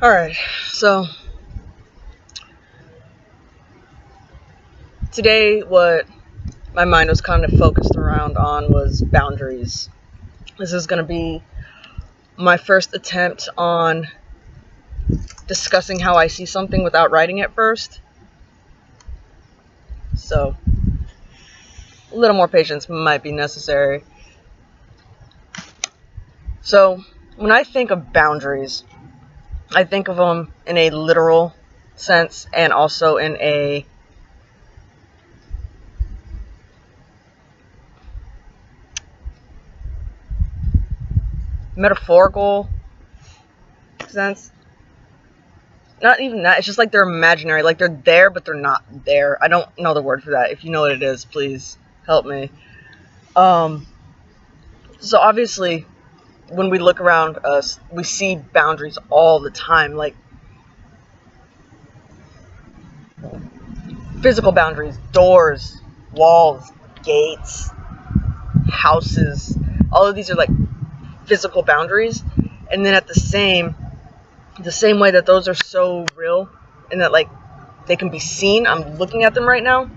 Alright, so today what my mind was kind of focused around on was boundaries. This is going to be my first attempt on discussing how I see something without writing it first. So, a little more patience might be necessary. So, when I think of boundaries, I think of them in a literal sense and also in a metaphorical sense. Not even that, it's just like they're imaginary, like they're there but they're not there. I don't know the word for that. If you know what it is, please help me. So obviously when we look around us, we see boundaries all the time, like physical boundaries, doors, walls, gates, houses. All of these are like physical boundaries, and then at the same way that those are so real and that like they can be seen, I'm looking at them right now,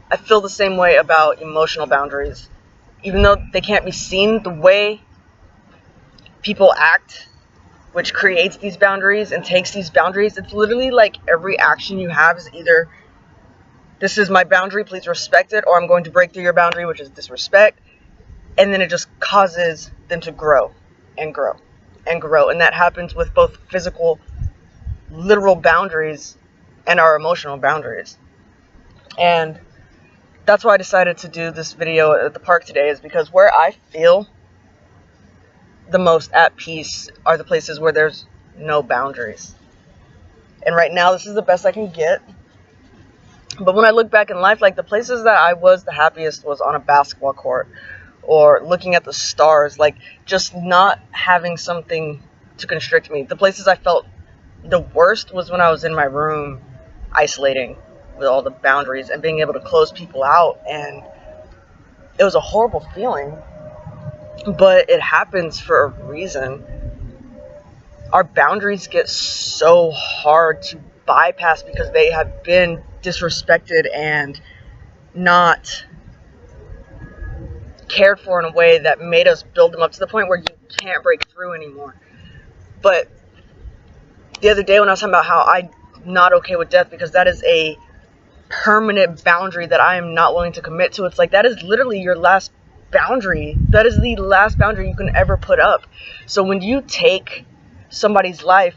I feel the same way about emotional boundaries. Even though they can't be seen, the way people act, which creates these boundaries and takes these boundaries, it's literally like every action you have is either this is my boundary, please respect it, or I'm going to break through your boundary, which is disrespect. And then it just causes them to grow and grow and grow. And that happens with both physical, literal boundaries and our emotional boundaries. And that's why I decided to do this video at the park today, is because where I feel the most at peace are the places where there's no boundaries. And right now, this is the best I can get. But when I look back in life, like the places that I was the happiest was on a basketball court or looking at the stars, like just not having something to constrict me. The places I felt the worst was when I was in my room isolating with all the boundaries and being able to close people out, and it was a horrible feeling, but it happens for a reason. Our boundaries get so hard to bypass because they have been disrespected and not cared for in a way that made us build them up to the point where you can't break through anymore. But the other day when I was talking about how I'm not okay with death because that is a permanent boundary that I am not willing to commit to, it's like that is literally your last boundary. That is the last boundary you can ever put up. So when you take somebody's life,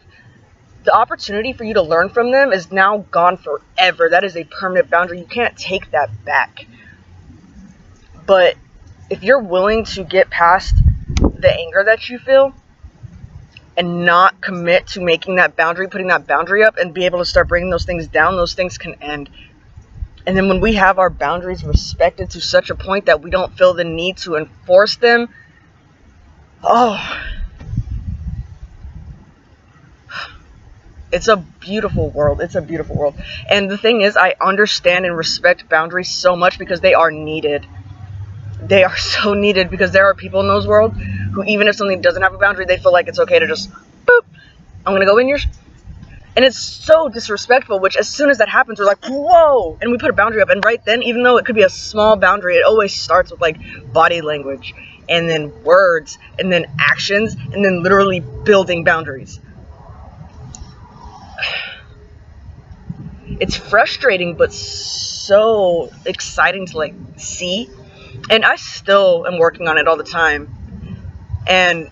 the opportunity for you to learn from them is now gone forever. That is a permanent boundary. You can't take that back. But if you're willing to get past the anger that you feel and not commit to making that boundary, putting that boundary up, and be able to start bringing those things down, those things can end. And then when we have our boundaries respected to such a point that we don't feel the need to enforce them, it's a beautiful world. It's a beautiful world. And the thing is, I understand and respect boundaries so much because they are needed. They are so needed because there are people in those worlds who, even if something doesn't have a boundary, they feel like it's okay to just, boop, I'm going to go in yours. And it's so disrespectful, which as soon as that happens, we're like, whoa, and we put a boundary up. And right then, even though it could be a small boundary, it always starts with like body language and then words and then actions and then literally building boundaries. It's frustrating, but so exciting to like see. And I still am working on it all the time. And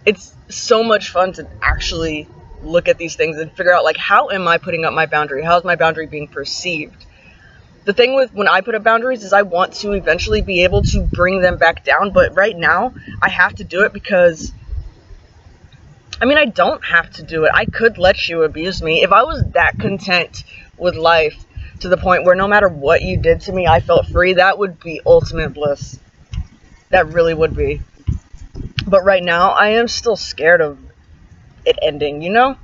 it's so much fun to actually look at these things and figure out, like, how am I putting up my boundary? How is my boundary being perceived? The thing with when I put up boundaries is I want to eventually be able to bring them back down. But right now, I have to do it because, I mean, I don't have to do it. I could let you abuse me. If I was that content with life to the point where no matter what you did to me, I felt free, that would be ultimate bliss. That really would be. But right now, I am still scared of it ending, you know?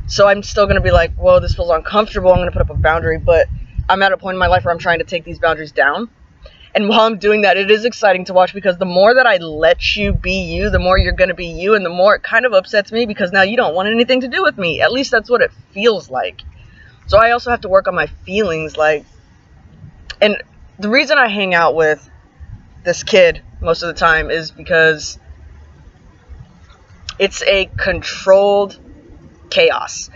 So I'm still going to be like, whoa, this feels uncomfortable. I'm going to put up a boundary. But I'm at a point in my life where I'm trying to take these boundaries down. And while I'm doing that, it is exciting to watch, because the more that I let you be you, the more you're going to be you, and the more it kind of upsets me, because now you don't want anything to do with me. At least that's what it feels like. So I also have to work on my feelings, like, and the reason I hang out with this kid most of the time is because it's a controlled chaos,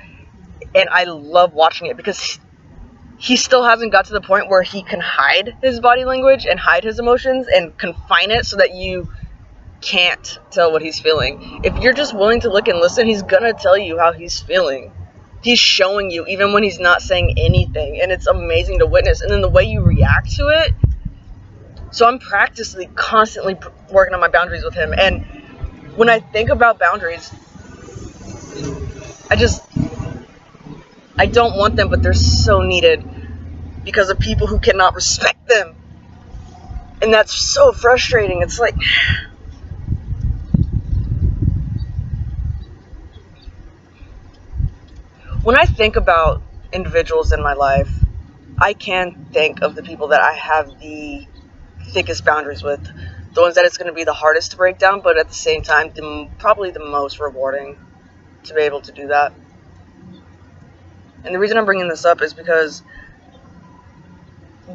and I love watching it, because he still hasn't got to the point where he can hide his body language and hide his emotions and confine it so that you can't tell what he's feeling. If you're just willing to look and listen, he's gonna tell you how he's feeling. He's showing you even when he's not saying anything, and it's amazing to witness. And then the way you react to it. So I'm practically constantly working on my boundaries with him, and when I think about boundaries, I don't want them, but they're so needed because of people who cannot respect them. And that's so frustrating. It's like, when I think about individuals in my life, I can think of the people that I have the thickest boundaries with, the ones that it's going to be the hardest to break down, but at the same time, probably the most rewarding to be able to do that. And the reason I'm bringing this up is because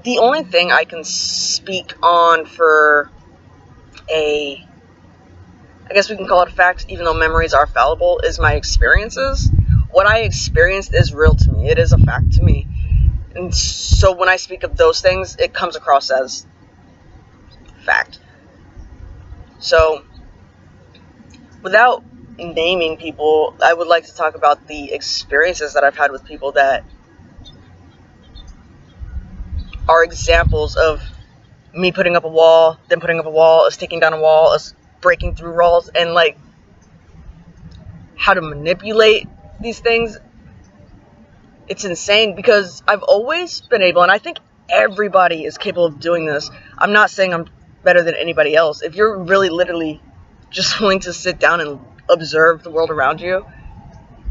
the only thing I can speak on for I guess we can call it a fact, even though memories are fallible, is my experiences. What I experienced is real to me. It is a fact to me. And so when I speak of those things, it comes across as fact. So, without naming people, I would like to talk about the experiences that I've had with people that are examples of me putting up a wall, then putting up a wall, us taking down a wall, us breaking through walls, and like how to manipulate these things. It's insane, because I've always been able, and I think everybody is capable of doing this. I'm not saying I'm better than anybody else. If you're really literally just willing to sit down and observe the world around you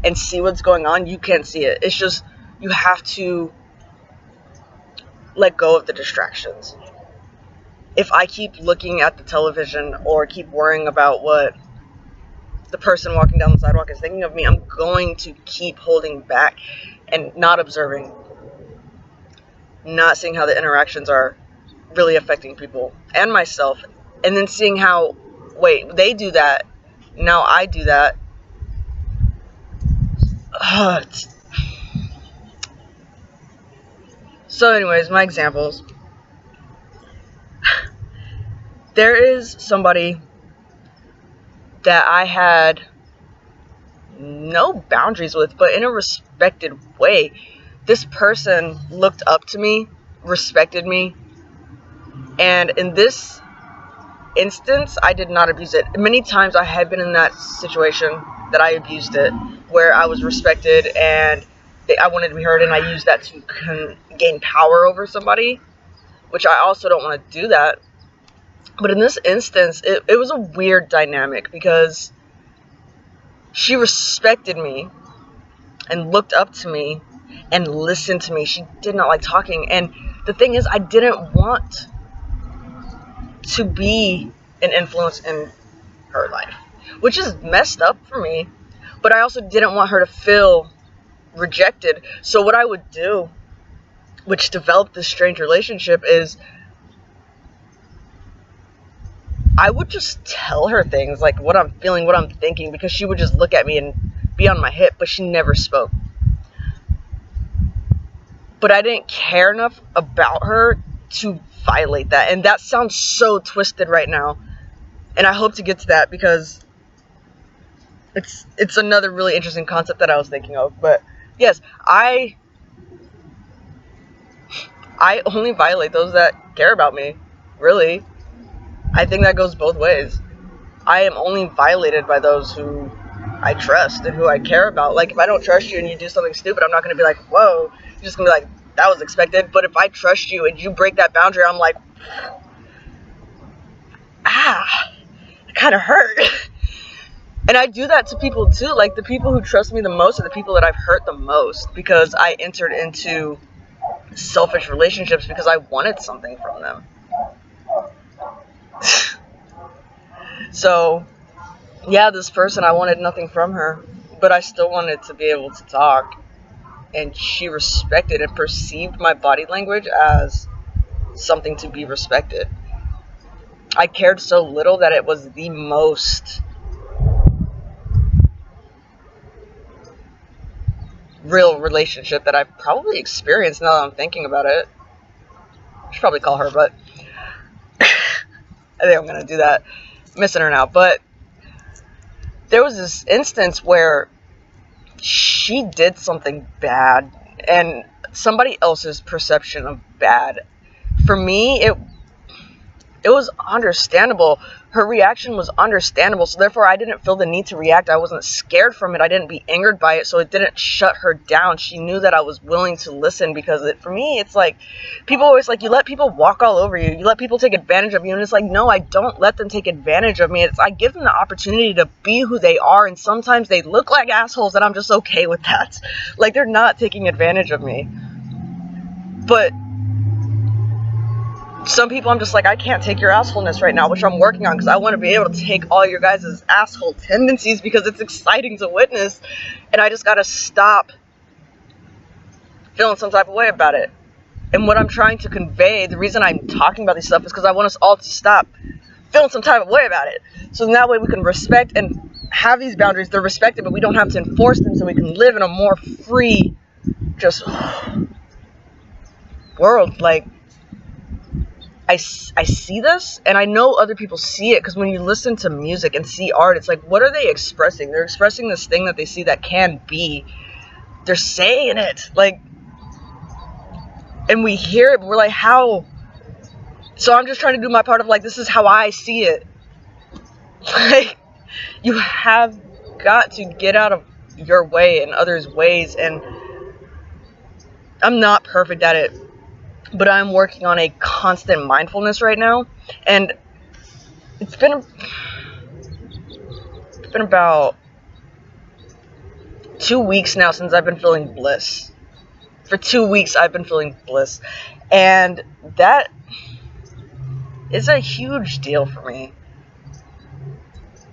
and see what's going on, you can see it. It's just, you have to let go of the distractions. If I keep looking at the television or keep worrying about what the person walking down the sidewalk is thinking of me, I'm going to keep holding back and not observing, not seeing how the interactions are really affecting people and myself, and then seeing how, wait, they do that, now I do that. So anyways, my examples. There is somebody that I had no boundaries with, but in a respected way. This person looked up to me, respected me, and in this instance, I did not abuse it. Many times I had been in that situation that I abused it, where I was respected and I wanted to be heard, and I used that to gain power over somebody, which I also don't want to do that. But in this instance, it was a weird dynamic, because she respected me and looked up to me and listened to me. She did not like talking. And the thing is, I didn't want to be an influence in her life, which is messed up for me. But I also didn't want her to feel rejected. So what I would do, which developed this strange relationship, is I would just tell her things, like what I'm feeling, what I'm thinking, because she would just look at me and be on my hip, but she never spoke. But I didn't care enough about her to violate that. And that sounds so twisted right now. And I hope to get to that, because it's another really interesting concept that I was thinking of. But yes, I only violate those that care about me, really. I think that goes both ways. I am only violated by those who I trust and who I care about. Like, if I don't trust you and you do something stupid, I'm not going to be like, whoa. You're just going to be like, that was expected. But if I trust you and you break that boundary, I'm like, it kind of hurt. And I do that to people too. Like, the people who trust me the most are the people that I've hurt the most, because I entered into selfish relationships because I wanted something from them. So, yeah, this person, I wanted nothing from her, but I still wanted to be able to talk. And she respected and perceived my body language as something to be respected. I cared so little that it was the most real relationship that I've probably experienced now that I'm thinking about it. I should probably call her, but I think I'm going to do that. I'm missing her now. But there was this instance where she did something bad, and somebody else's perception of bad. For me, it was understandable. Her reaction was understandable, so therefore I didn't feel the need to react. I wasn't scared from it. I didn't be angered by it, so it didn't shut her down. She knew that I was willing to listen, because for me, it's like, people always like, you let people walk all over you. You let people take advantage of you, and it's like, no, I don't let them take advantage of me. I give them the opportunity to be who they are, and sometimes they look like assholes, and I'm just okay with that. Like, they're not taking advantage of me. But some people, I'm just like, I can't take your assholeness right now, which I'm working on, because I want to be able to take all your guys' asshole tendencies, because it's exciting to witness, and I just gotta stop feeling some type of way about it. And what I'm trying to convey, the reason I'm talking about this stuff, is because I want us all to stop feeling some type of way about it. So that way we can respect and have these boundaries. They're respected, but we don't have to enforce them, so we can live in a more free, just world. Like, I see this, and I know other people see it, because when you listen to music and see art, it's like, what are they expressing? They're expressing this thing that they see that can be. They're saying it, like, and we hear it, but we're like, how? So I'm just trying to do my part of, like, this is how I see it. Like, you have got to get out of your way and others' ways, and I'm not perfect at it, but I'm working on a constant mindfulness right now, and it's been about 2 weeks now since I've been feeling bliss. For 2 weeks I've been feeling bliss, and that is a huge deal for me.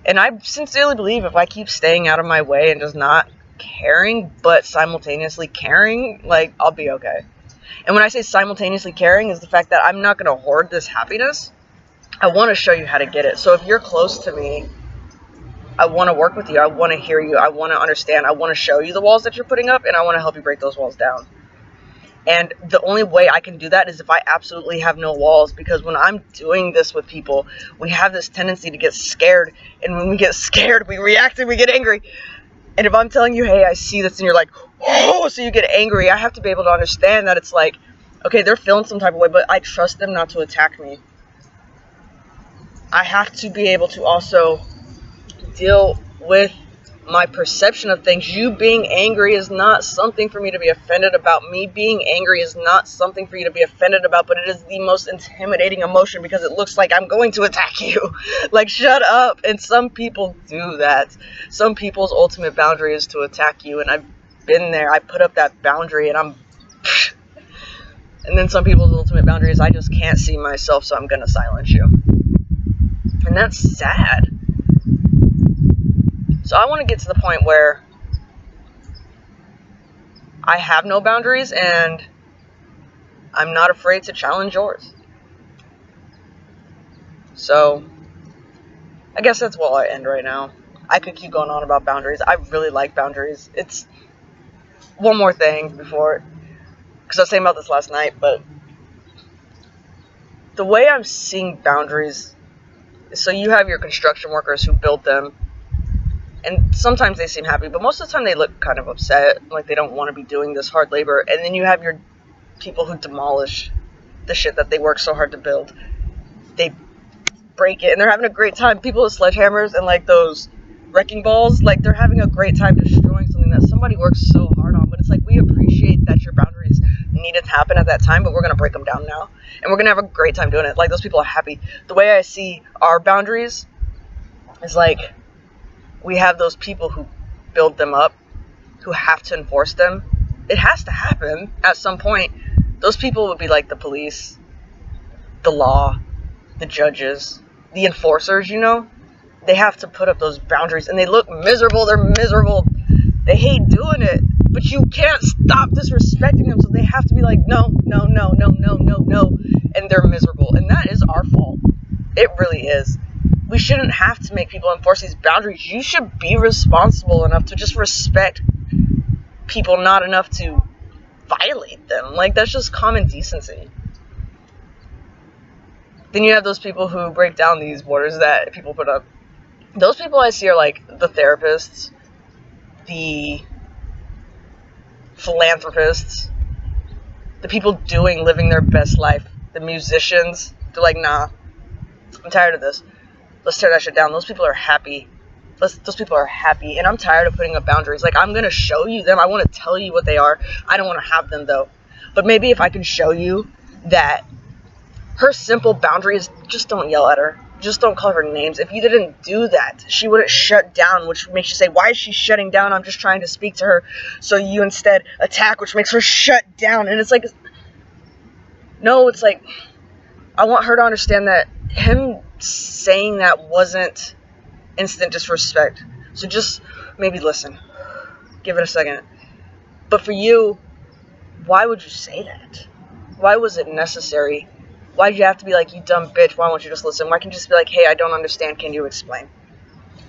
And I sincerely believe if I keep staying out of my way and just not caring, but simultaneously caring, like, I'll be okay. And when I say simultaneously caring, is the fact that I'm not going to hoard this happiness. I want to show you how to get it. So if you're close to me, I want to work with you. I want to hear you. I want to understand. I want to show you the walls that you're putting up, and I want to help you break those walls down. And the only way I can do that is if I absolutely have no walls, because when I'm doing this with people, we have this tendency to get scared, and when we get scared, we react and we get angry. And if I'm telling you, hey, I see this, and you're like, oh, so you get angry, I have to be able to understand that it's like, okay, they're feeling some type of way, but I trust them not to attack me. I have to be able to also deal with my perception of things. You being angry is not something for me to be offended about. Me being angry is not something for you to be offended about, but it is the most intimidating emotion, because it looks like I'm going to attack you. Like, shut up. And some people do that. Some people's ultimate boundary is to attack you, and I've been there. I put up that boundary, and and then some people's ultimate boundary is, I just can't see myself, so I'm gonna silence you. And that's sad. So I want to get to the point where I have no boundaries, and I'm not afraid to challenge yours. So I guess that's where I end right now. I could keep going on about boundaries. I really like boundaries. It's one more thing before, because I was saying about this last night, but the way I'm seeing boundaries is, so you have your construction workers who build them, and sometimes they seem happy, but most of the time they look kind of upset, like they don't want to be doing this hard labor. And then you have your people who demolish the shit that they work so hard to build. They break it, and they're having a great time. People with sledgehammers and like those wrecking balls, like, they're having a great time destroying something that somebody works so hard on. But it's like, we appreciate that your boundaries needed to happen at that time, but we're going to break them down now, and we're going to have a great time doing it. Like, those people are happy. The way I see our boundaries is like, we have those people who build them up, who have to enforce them. It has to happen at some point. Those people would be like the police, the law, the judges, the enforcers, you know? they have to put up those boundaries, and they look miserable. They're miserable. They hate doing it, but you can't stop disrespecting them, so they have to be like, no, no, no, no, no, no, no, and they're miserable, and that is our fault. It really is. We shouldn't have to make people enforce these boundaries. You should be responsible enough to just respect people, not enough to violate them. Like, that's just common decency. Then you have those people who break down these borders that people put up. Those people I see are like the therapists, the philanthropists, the people living their best life, the musicians. They're like, nah, I'm tired of this. Let's tear that shit down. Those people are happy. Those people are happy, and I'm tired of putting up boundaries. Like, I'm gonna show you them. I want to tell you what they are. I don't want to have them though. But maybe if I can show you that her simple boundary is just don't yell at her. Just don't call her names. If you didn't do that, she wouldn't shut down, which makes you say, why is she shutting down? I'm just trying to speak to her. So you instead attack, which makes her shut down. And it's like, no, it's like, I want her to understand that him saying that wasn't instant disrespect. So just maybe listen. Give it a second. But for you, why would you say that? Why was it necessary? Why did you have to be like, you dumb bitch, why won't you just listen? Why can't you just be like, hey, I don't understand, can you explain?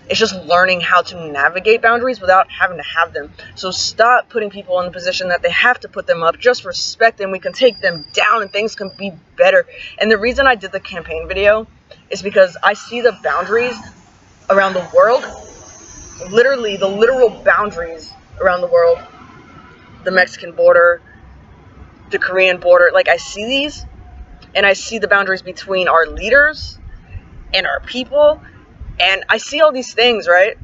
It's just learning how to navigate boundaries without having to have them. So stop putting people in the position that they have to put them up. Just respect them. We can take them down and things can be better. And the reason I did the campaign video is because I see the boundaries around the world, literally the literal boundaries around the world, the Mexican border, the Korean border. Like, I see these, and I see the boundaries between our leaders and our people, and I see all these things, right?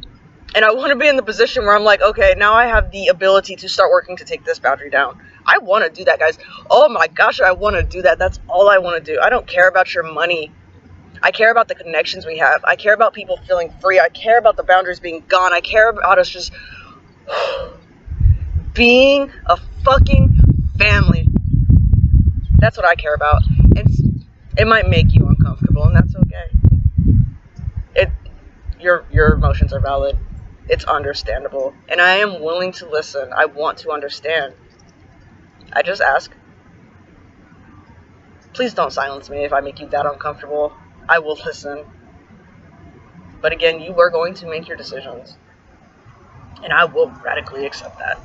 And I want to be in the position where I'm like, okay, now I have the ability to start working to take this boundary down. I want to do that, guys. Oh my gosh, I want to do that. That's all I want to do. I don't care about your money. I care about the connections we have. I care about people feeling free. I care about the boundaries being gone. I care about us just being a fucking family. That's what I care about. It might make you uncomfortable, and that's okay. Your emotions are valid. It's understandable. And I am willing to listen. I want to understand. I just ask. Please don't silence me if I make you that uncomfortable. I will listen. But again, you are going to make your decisions. And I will radically accept that.